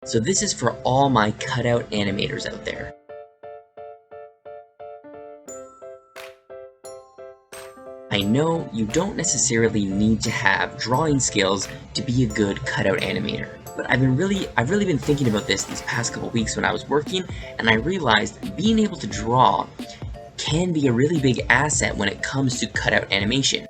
So this is for all my cutout animators out there. I know you don't necessarily need to have drawing skills to be a good cutout animator, but I've really been thinking about this these past couple weeks when I was working, and I realized being able to draw can be a really big asset when it comes to cutout animation.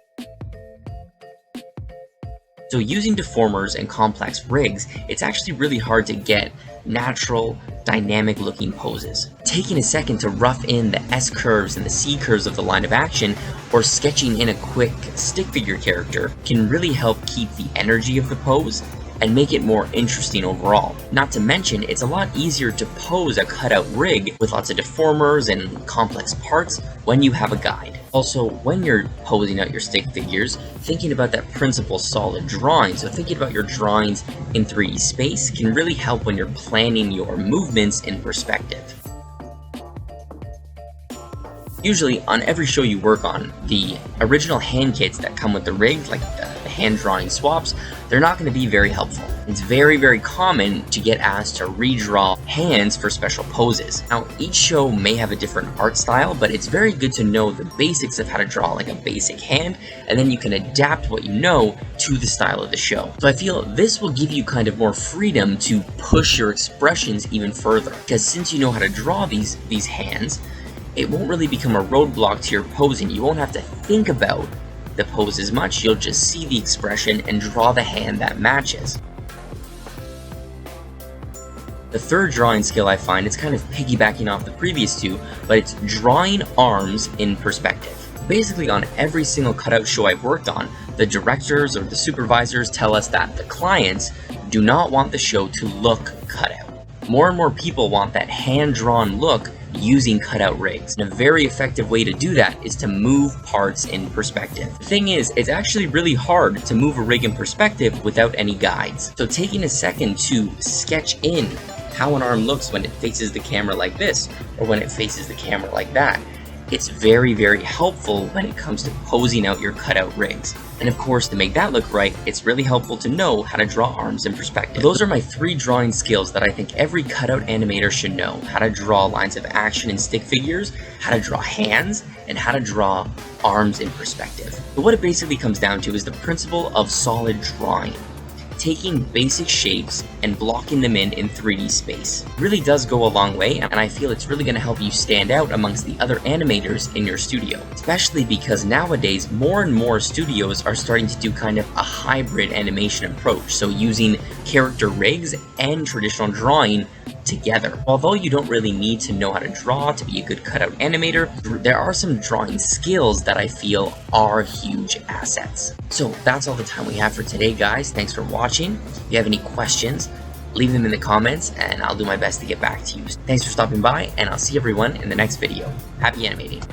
So using deformers and complex rigs, it's actually really hard to get natural, dynamic looking poses. Taking a second to rough in the S curves and the C curves of the line of action, or sketching in a quick stick figure character can really help keep the energy of the pose and make it more interesting overall. Not to mention, it's a lot easier to pose a cutout rig with lots of deformers and complex parts when you have a guide. Also, when you're posing out your stick figures, thinking about that principal solid drawing, so thinking about your drawings in 3D space can really help when you're planning your movements in perspective. Usually, on every show you work on, the original hand kits that come with the rig, like the hand drawing swaps, they're not going to be very helpful. It's very common to get asked to redraw hands for special poses. Now, each show may have a different art style, but it's very good to know the basics of how to draw like a basic hand, and then you can adapt what you know to the style of the show. So I feel this will give you kind of more freedom to push your expressions even further, because since you know how to draw these hands, it won't really become a roadblock to your posing. You won't have to think about the pose as much, you'll just see the expression and draw the hand that matches. The third drawing skill I find, it's kind of piggybacking off the previous two, but it's drawing arms in perspective. Basically on every single cutout show I've worked on, the directors or the supervisors tell us that the clients do not want the show to look cut out. More and more people want that hand-drawn look using cutout rigs. And a very effective way to do that is to move parts in perspective. The thing is, it's actually really hard to move a rig in perspective without any guides. So taking a second to sketch in how an arm looks when it faces the camera like this, or when it faces the camera like that, it's very helpful when it comes to posing out your cutout rigs. And of course, to make that look right, it's really helpful to know how to draw arms in perspective. Those are my 3 drawing skills that I think every cutout animator should know. How to draw lines of action in stick figures, how to draw hands, and how to draw arms in perspective. So what it basically comes down to is the principle of solid drawing. Taking basic shapes and blocking them in 3D space really does go a long way, and I feel it's really going to help you stand out amongst the other animators in your studio. Especially because nowadays more and more studios are starting to do kind of a hybrid animation approach, so using character rigs and traditional drawing together. Although you don't really need to know how to draw to be a good cutout animator, there are some drawing skills that I feel are huge assets. So that's all the time we have for today, guys. Thanks for watching. If you have any questions, leave them in the comments and I'll do my best to get back to you. Thanks for stopping by, and I'll see everyone in the next video. Happy animating.